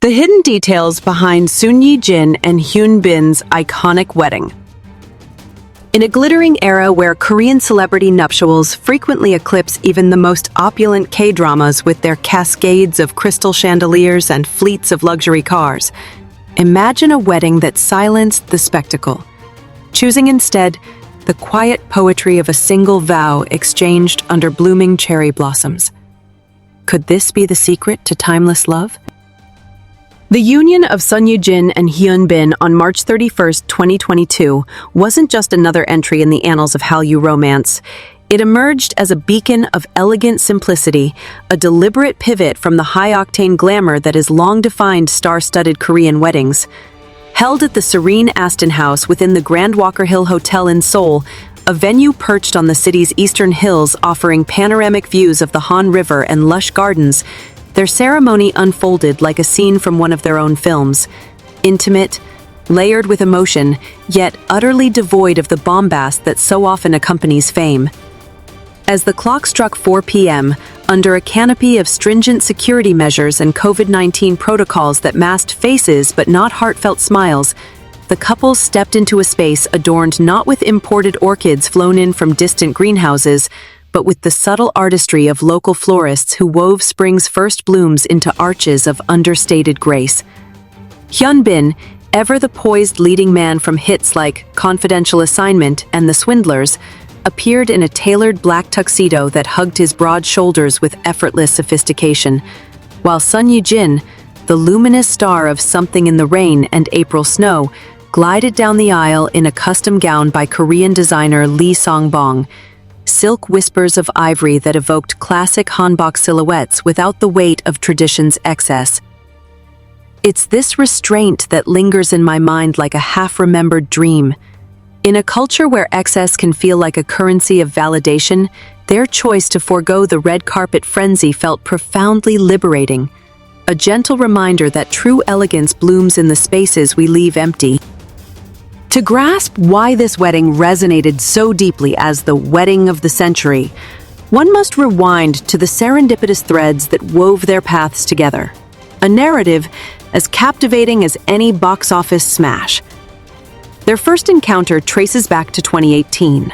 The hidden details behind Son Ye-jin and Hyun Bin's iconic wedding. In a glittering era where Korean celebrity nuptials frequently eclipse even the most opulent K-dramas with their cascades of crystal chandeliers and fleets of luxury cars, imagine a wedding that silenced the spectacle, choosing instead the quiet poetry of a single vow exchanged under blooming cherry blossoms. Could this be the secret to timeless love? The union of Son Ye-jin and Hyun Bin on March 31, 2022, wasn't just another entry in the annals of Hallyu romance. It emerged as a beacon of elegant simplicity, a deliberate pivot from the high-octane glamour that has long defined star-studded Korean weddings. Held at the serene Aston House within the Grand Walkerhill Hotel in Seoul, a venue perched on the city's eastern hills offering panoramic views of the Han River and lush gardens, their ceremony unfolded like a scene from one of their own films. Intimate, layered with emotion, yet utterly devoid of the bombast that so often accompanies fame. As the clock struck 4 p.m., under a canopy of stringent security measures and COVID-19 protocols that masked faces but not heartfelt smiles, the couple stepped into a space adorned not with imported orchids flown in from distant greenhouses, but with the subtle artistry of local florists who wove spring's first blooms into arches of understated grace. Hyun Bin, ever the poised leading man from hits like Confidential Assignment and The Swindlers, appeared in a tailored black tuxedo that hugged his broad shoulders with effortless sophistication, while Son Ye-jin, the luminous star of Something in the Rain and April Snow, glided down the aisle in a custom gown by Korean designer Lie Sang Bong, silk whispers of ivory that evoked classic hanbok silhouettes without the weight of tradition's excess. It's this restraint that lingers in my mind like a half-remembered dream. In a culture where excess can feel like a currency of validation, their choice to forego the red carpet frenzy felt profoundly liberating, a gentle reminder that true elegance blooms in the spaces we leave empty. To grasp why this wedding resonated so deeply as the wedding of the century, one must rewind to the serendipitous threads that wove their paths together, a narrative as captivating as any box office smash. Their first encounter traces back to 2018,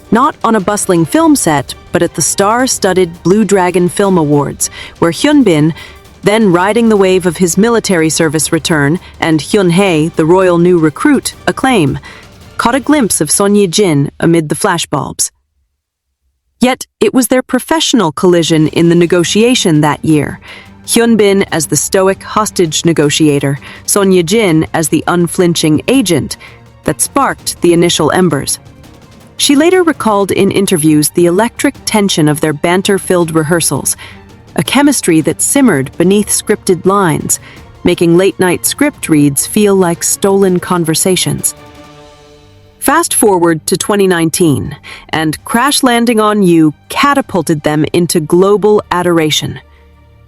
not on a bustling film set, but at the star-studded Blue Dragon Film Awards, where Hyun Bin, then riding the wave of his military service return, and Hyun Hae, the royal new recruit, acclaim, caught a glimpse of Son Ye-jin amid the flashbulbs. Yet it was their professional collision in the negotiation that year, Hyun Bin as the stoic hostage negotiator, Son Ye-jin as the unflinching agent, that sparked the initial embers. She later recalled in interviews the electric tension of their banter-filled rehearsals, a chemistry that simmered beneath scripted lines, making late-night script reads feel like stolen conversations. Fast forward to 2019, and Crash Landing on You catapulted them into global adoration.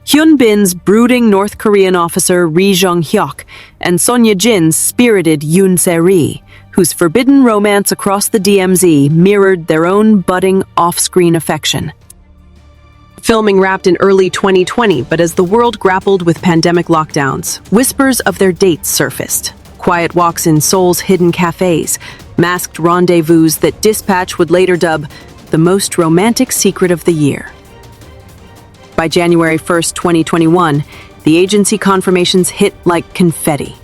Hyun Bin's brooding North Korean officer Ri Jong-hyuk and Son Ye-jin's spirited Yoon Se-ri, whose forbidden romance across the DMZ mirrored their own budding off-screen affection. Filming wrapped in early 2020, but as the world grappled with pandemic lockdowns, whispers of their dates surfaced. Quiet walks in Seoul's hidden cafes, masked rendezvous that Dispatch would later dub the most romantic secret of the year. By January 1st, 2021, the agency confirmations hit like confetti.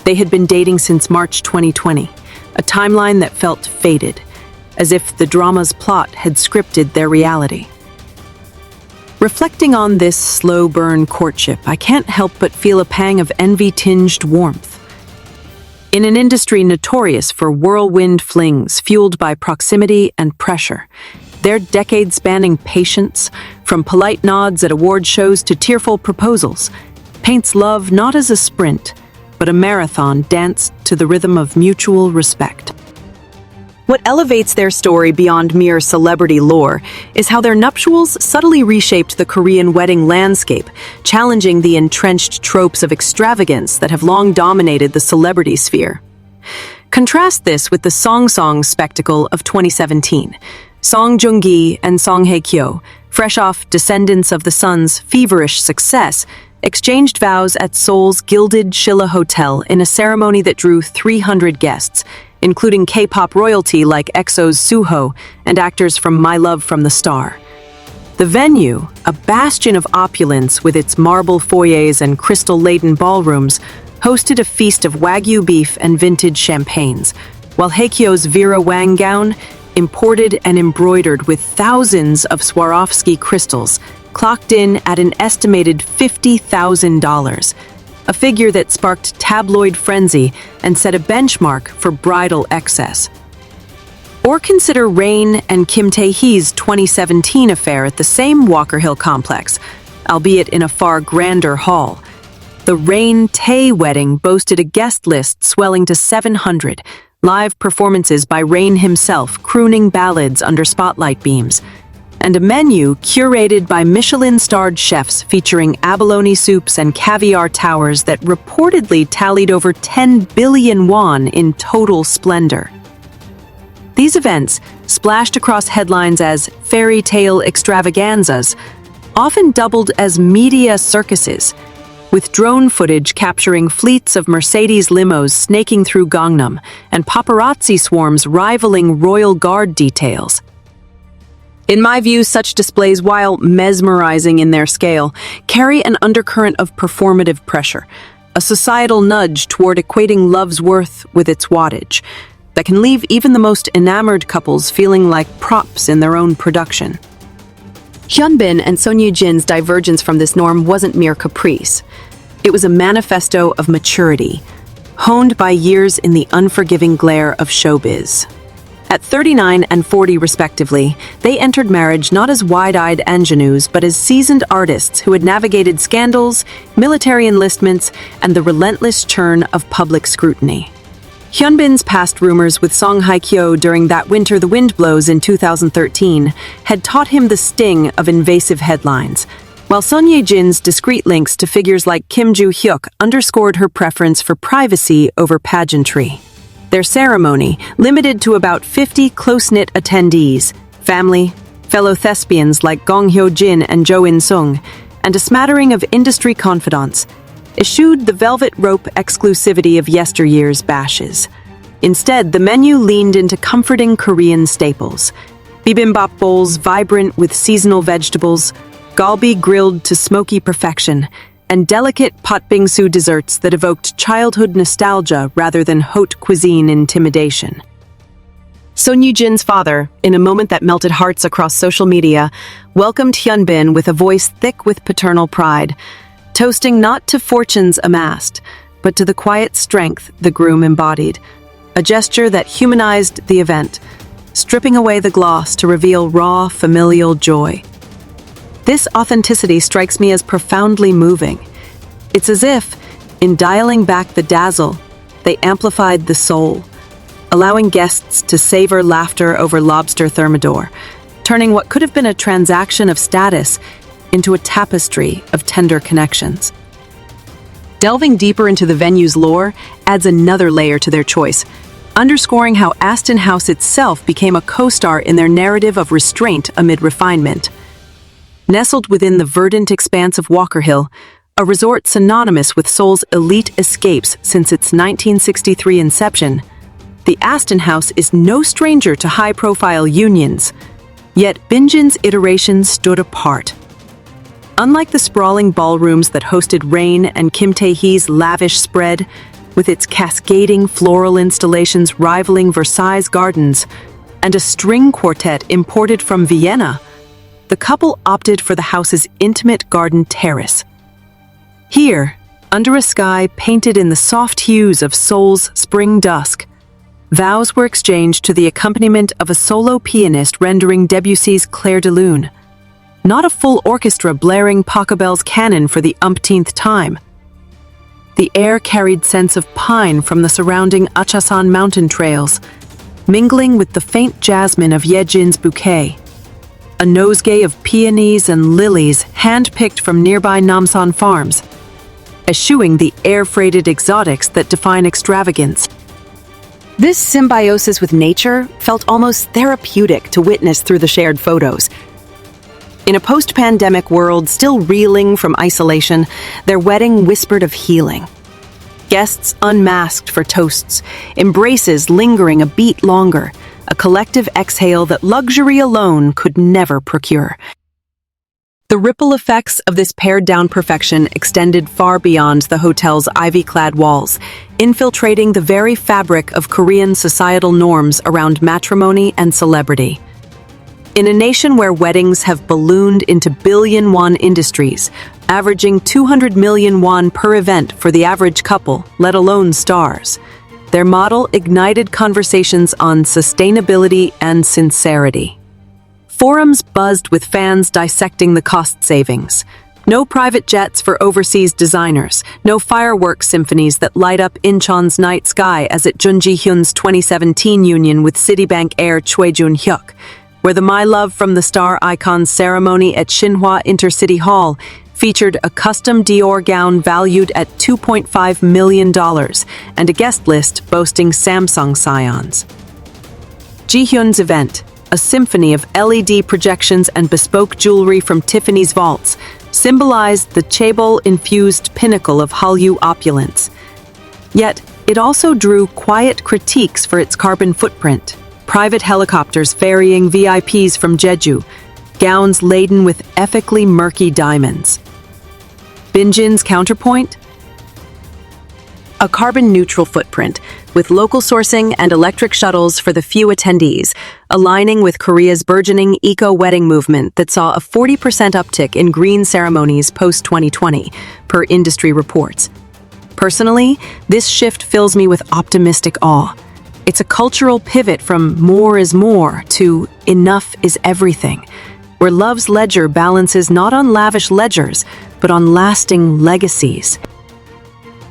They had been dating since March 2020, a timeline that felt fated, as if the drama's plot had scripted their reality. Reflecting on this slow-burn courtship, I can't help but feel a pang of envy-tinged warmth. In an industry notorious for whirlwind flings fueled by proximity and pressure, their decade-spanning patience, from polite nods at award shows to tearful proposals, paints love not as a sprint, but a marathon danced to the rhythm of mutual respect. What elevates their story beyond mere celebrity lore is how their nuptials subtly reshaped the Korean wedding landscape, challenging the entrenched tropes of extravagance that have long dominated the celebrity sphere. Contrast this with the Song spectacle of 2017. Song Joong-gi and Song Hye-kyo, fresh off Descendants of the Sun's feverish success, exchanged vows at Seoul's gilded Shilla Hotel in a ceremony that drew 300 guests, including K-pop royalty like EXO's Suho and actors from My Love from the Star. The venue, a bastion of opulence with its marble foyers and crystal-laden ballrooms, hosted a feast of Wagyu beef and vintage champagnes, while Haekyeo's Vera Wang gown, imported and embroidered with thousands of Swarovski crystals, clocked in at an estimated $50,000, a figure that sparked tabloid frenzy and set a benchmark for bridal excess. Or consider Rain and Kim Tae-hee's 2017 affair at the same Walkerhill complex, albeit in a far grander hall. The Rain-Tae wedding boasted a guest list swelling to 700, live performances by Rain himself crooning ballads under spotlight beams, and a menu curated by Michelin-starred chefs featuring abalone soups and caviar towers that reportedly tallied over 10 billion won in total splendor. These events, splashed across headlines as fairy tale extravaganzas, often doubled as media circuses, with drone footage capturing fleets of Mercedes limos snaking through Gangnam and paparazzi swarms rivaling royal guard details. In my view, such displays, while mesmerizing in their scale, carry an undercurrent of performative pressure, a societal nudge toward equating love's worth with its wattage, that can leave even the most enamored couples feeling like props in their own production. Hyunbin and Son Ye-jin's divergence from this norm wasn't mere caprice. It was a manifesto of maturity, honed by years in the unforgiving glare of showbiz. At 39 and 40 respectively, they entered marriage not as wide-eyed ingenues but as seasoned artists who had navigated scandals, military enlistments, and the relentless churn of public scrutiny. Hyunbin's past rumors with Song Hye-kyo during That Winter the Wind Blows in 2013 had taught him the sting of invasive headlines, while Son Ye-jin's discreet links to figures like Kim Joo-hyuk underscored her preference for privacy over pageantry. Their ceremony, limited to about 50 close-knit attendees, family, fellow thespians like Gong Hyo-jin and Jo In-sung, and a smattering of industry confidants, eschewed the velvet rope exclusivity of yesteryear's bashes. Instead, the menu leaned into comforting Korean staples. Bibimbap bowls vibrant with seasonal vegetables, galbi grilled to smoky perfection, and delicate patbingsu desserts that evoked childhood nostalgia rather than haute cuisine intimidation. Son Ye-jin's father, in a moment that melted hearts across social media, welcomed Hyunbin with a voice thick with paternal pride, toasting not to fortunes amassed, but to the quiet strength the groom embodied, a gesture that humanized the event, stripping away the gloss to reveal raw, familial joy. This authenticity strikes me as profoundly moving. It's as if, in dialing back the dazzle, they amplified the soul, allowing guests to savor laughter over lobster thermidor, turning what could have been a transaction of status into a tapestry of tender connections. Delving deeper into the venue's lore adds another layer to their choice, underscoring how Aston House itself became a co-star in their narrative of restraint amid refinement. Nestled within the verdant expanse of Walkerhill, a resort synonymous with Seoul's elite escapes since its 1963 inception, the Aston House is no stranger to high-profile unions, yet Binjin's iteration stood apart. Unlike the sprawling ballrooms that hosted Rain and Kim Tae-hee's lavish spread, with its cascading floral installations rivaling Versailles Gardens, and a string quartet imported from Vienna, the couple opted for the house's intimate garden terrace. Here, under a sky painted in the soft hues of Seoul's spring dusk, vows were exchanged to the accompaniment of a solo pianist rendering Debussy's Clair de Lune, not a full orchestra blaring Pachelbel's canon for the umpteenth time. The air carried scents of pine from the surrounding Achasan mountain trails, mingling with the faint jasmine of Ye-jin's bouquet, a nosegay of peonies and lilies hand-picked from nearby Namsan farms, eschewing the air-freighted exotics that define extravagance. This symbiosis with nature felt almost therapeutic to witness through the shared photos. In a post-pandemic world still reeling from isolation, their wedding whispered of healing. Guests unmasked for toasts, embraces lingering a beat longer, a collective exhale that luxury alone could never procure. The ripple effects of this pared-down perfection extended far beyond the hotel's ivy-clad walls, infiltrating the very fabric of Korean societal norms around matrimony and celebrity. In a nation where weddings have ballooned into billion-won industries, averaging 200 million won per event for the average couple, let alone stars, their model ignited conversations on sustainability and sincerity. Forums buzzed with fans dissecting the cost savings. No private jets for overseas designers, no fireworks symphonies that light up Incheon's night sky as at jin Hyun's 2017 union with Citibank heir Choi Jun-hyuk, where the My Love from the Star icon ceremony at Shinhwa Intercity Hall featured a custom Dior gown valued at $2.5 million and a guest list boasting Samsung scions. Ji Hyun's event, a symphony of LED projections and bespoke jewelry from Tiffany's vaults, symbolized the chaebol-infused pinnacle of Hallyu opulence. Yet, it also drew quiet critiques for its carbon footprint. Private helicopters ferrying VIPs from Jeju, gowns laden with ethically murky diamonds. Binjin's counterpoint? A carbon-neutral footprint, with local sourcing and electric shuttles for the few attendees, aligning with Korea's burgeoning eco-wedding movement that saw a 40% uptick in green ceremonies post-2020, per industry reports. Personally, this shift fills me with optimistic awe. It's a cultural pivot from more is more to enough is everything, where love's ledger balances not on lavish ledgers, but on lasting legacies.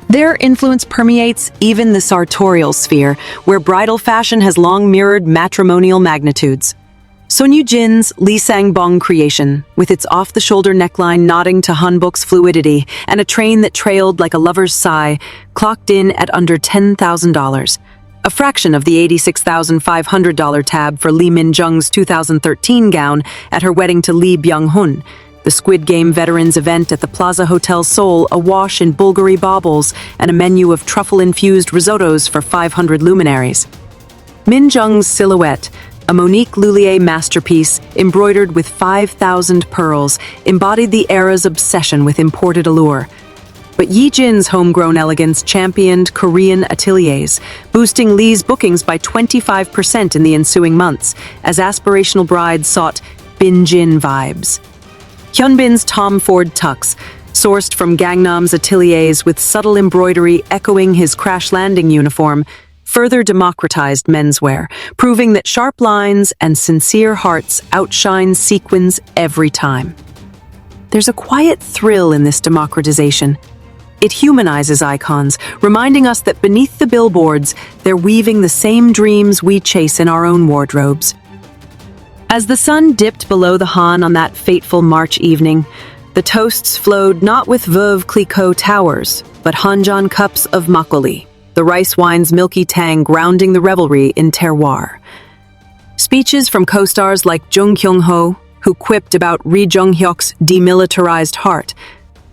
Their influence permeates even the sartorial sphere, where bridal fashion has long mirrored matrimonial magnitudes. Son Ye-jin's Lie Sang Bong creation, with its off-the-shoulder neckline nodding to hanbok's fluidity and a train that trailed like a lover's sigh, clocked in at under $10,000. A fraction of the $86,500 tab for Lee Min-jung's 2013 gown at her wedding to Lee Byung-hun, the Squid Game veterans event at the Plaza Hotel Seoul awash in Bulgari baubles and a menu of truffle-infused risottos for 500 luminaries. Min-jung's silhouette, a Monique Lhuillier masterpiece embroidered with 5,000 pearls, embodied the era's obsession with imported allure. But Ye-jin's homegrown elegance championed Korean ateliers, boosting Lee's bookings by 25% in the ensuing months, as aspirational brides sought Bin-jin vibes. Hyunbin's Tom Ford tux, sourced from Gangnam's ateliers with subtle embroidery echoing his crash landing uniform, further democratized menswear, proving that sharp lines and sincere hearts outshine sequins every time. There's a quiet thrill in this democratization. It humanizes icons, reminding us that beneath the billboards, they're weaving the same dreams we chase in our own wardrobes. As the sun dipped below the Han on that fateful March evening, the toasts flowed not with Veuve Clicquot towers, but Hanjan cups of makgeolli, the rice wine's milky tang grounding the revelry in terroir. Speeches from co-stars like Jung Kyung-ho, who quipped about Ri Jung-hyuk's demilitarized heart,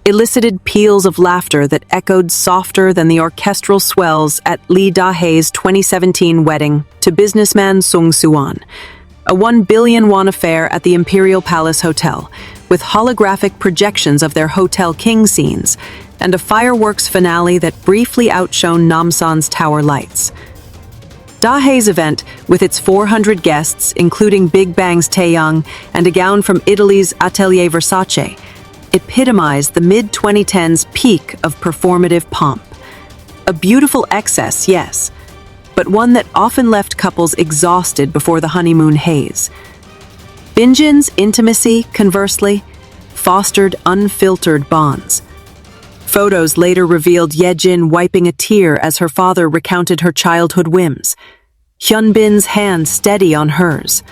elicited peals of laughter that echoed softer than the orchestral swells at Lee Da-hae's 2017 wedding to businessman Sung Soo-won, a 1 billion won affair at the Imperial Palace Hotel, with holographic projections of their Hotel King scenes, and a fireworks finale that briefly outshone Namsan's tower lights. Da-hae's event, with its 400 guests, including Big Bang's Taeyang and a gown from Italy's Atelier Versace, epitomized the mid-2010s peak of performative pomp. A beautiful excess, yes, but one that often left couples exhausted before the honeymoon haze. Binjin's intimacy, conversely, fostered unfiltered bonds. Photos later revealed Ye-jin wiping a tear as her father recounted her childhood whims, Hyunbin's hand steady on hers,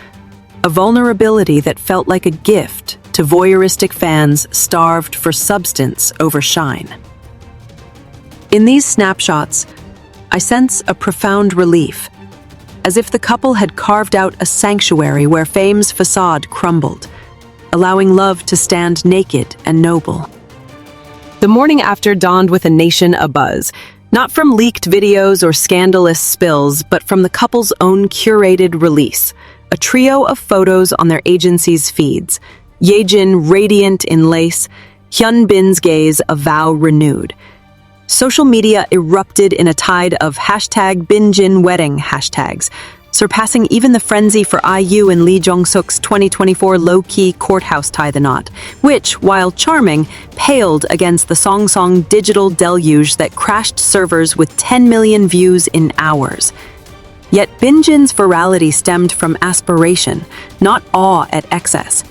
a vulnerability that felt like a gift to voyeuristic fans starved for substance over shine. In these snapshots, I sense a profound relief, as if the couple had carved out a sanctuary where fame's facade crumbled, allowing love to stand naked and noble. The morning after dawned with a nation abuzz, not from leaked videos or scandalous spills, but from the couple's own curated release, a trio of photos on their agency's feeds. Ye-jin radiant in lace, Hyun Bin's gaze a vow renewed. Social media erupted in a tide of #BinJinWedding hashtags, surpassing even the frenzy for IU and Lee Jong-suk's 2024 low-key courthouse tie the knot, which, while charming, paled against the Song digital deluge that crashed servers with 10 million views in hours. Yet Binjin's virality stemmed from aspiration, not awe at excess.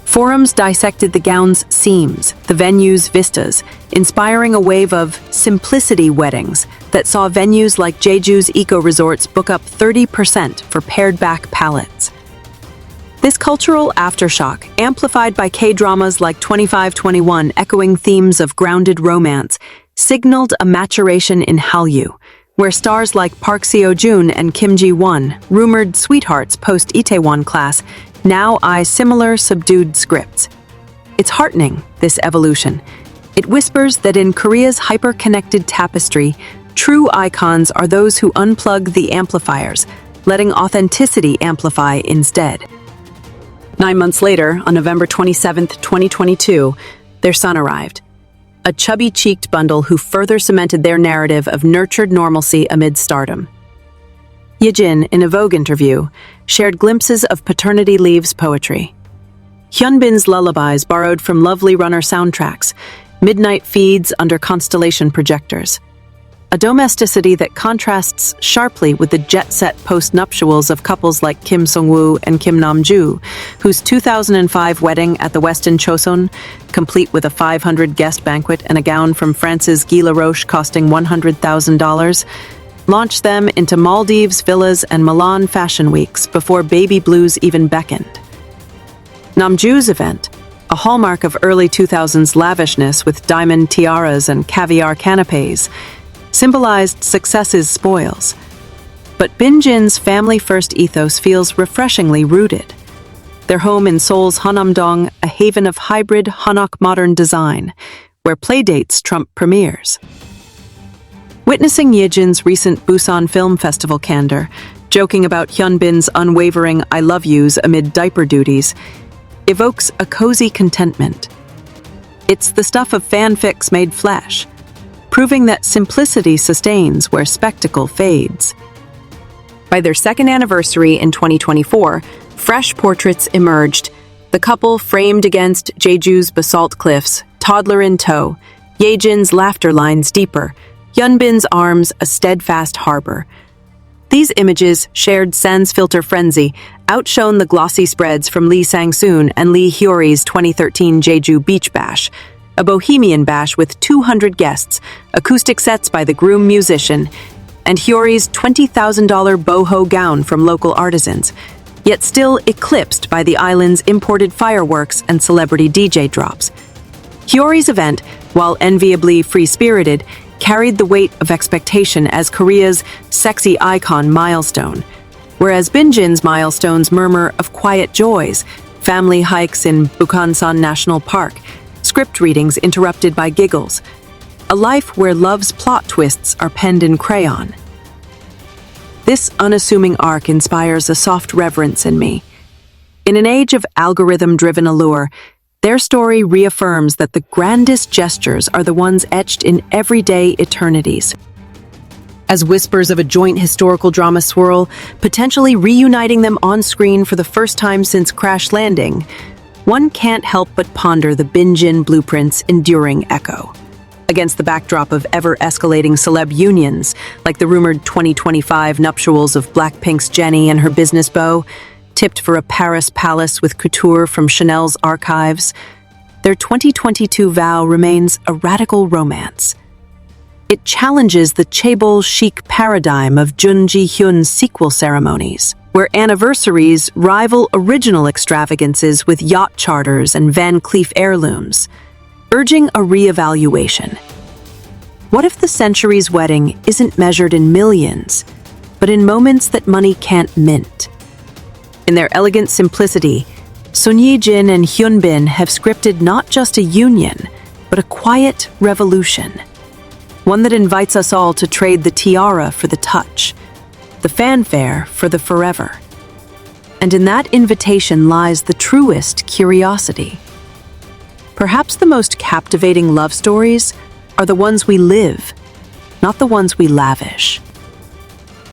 Forums dissected the gown's seams, the venue's vistas, inspiring a wave of simplicity weddings that saw venues like Jeju's eco-resorts book up 30% for pared-back palettes. This cultural aftershock, amplified by K-dramas like 2521 echoing themes of grounded romance, signaled a maturation in Hallyu, where stars like Park Seo-joon and Kim Ji-won, rumored sweethearts post-Itaewon class, now eye similar subdued scripts. It's heartening, this evolution. It whispers that in Korea's hyper-connected tapestry, true icons are those who unplug the amplifiers, letting authenticity amplify instead. 9 months later, on November 27, 2022, their son arrived. A chubby-cheeked bundle who further cemented their narrative of nurtured normalcy amid stardom. Ye-jin, in a Vogue interview, shared glimpses of paternity leave's poetry. Hyun Bin's lullabies borrowed from Lovely Runner soundtracks, midnight feeds under constellation projectors. A domesticity that contrasts sharply with the jet-set post-nuptials of couples like Kim Sung-woo and Kim Nam-joo, whose 2005 wedding at the Westin Chosun, complete with a 500-guest banquet and a gown from France's Guy Laroche costing $100,000, launched them into Maldives villas and Milan fashion weeks before baby blues even beckoned. Namjoo's event, a hallmark of early 2000s lavishness with diamond tiaras and caviar canapes, symbolized success's spoils. But Binjin's family-first ethos feels refreshingly rooted. Their home in Seoul's Hanam-dong, a haven of hybrid Hanok modern design, where playdates trump premieres. Witnessing Ye-jin's recent Busan Film Festival candor, joking about Hyun Bin's unwavering I love yous amid diaper duties, evokes a cozy contentment. It's the stuff of fanfics made flesh, proving that simplicity sustains where spectacle fades. By their second anniversary in 2024, fresh portraits emerged, the couple framed against Jeju's basalt cliffs, toddler in tow, Ye-jin's laughter lines deeper, Hyun Bin's arms a steadfast harbor. These images shared sans filter frenzy, outshone the glossy spreads from Lee Sang-soon and Lee Hyori's 2013 Jeju Beach Bash, a bohemian bash with 200 guests, acoustic sets by the groom musician, and Hyori's $20,000 boho gown from local artisans, yet still eclipsed by the island's imported fireworks and celebrity DJ drops. Hyori's event, while enviably free-spirited, carried the weight of expectation as Korea's sexy icon milestone, whereas Binjin's milestones murmur of quiet joys, family hikes in Bukhansan National Park, script readings interrupted by giggles, a life where love's plot twists are penned in crayon. This unassuming arc inspires a soft reverence in me. In an age of algorithm-driven allure, their story reaffirms that the grandest gestures are the ones etched in everyday eternities. As whispers of a joint historical drama swirl, potentially reuniting them on screen for the first time since Crash Landing, one can't help but ponder the Binjin blueprint's enduring echo. Against the backdrop of ever-escalating celeb unions, like the rumored 2025 nuptials of Blackpink's Jennie and her business beau, tipped for a Paris palace with couture from Chanel's archives, their 2022 vow remains a radical romance. It challenges the chaebol chic paradigm of Son Ye-jin's sequel ceremonies, where anniversaries rival original extravagances with yacht charters and Van Cleef heirlooms, urging a reevaluation. What if the century's wedding isn't measured in millions, but in moments that money can't mint? In their elegant simplicity, Son Ye-jin and Hyun have scripted not just a union, but a quiet revolution. One that invites us all to trade the tiara for the touch, the fanfare for the forever. And in that invitation lies the truest curiosity. Perhaps the most captivating love stories are the ones we live, not the ones we lavish.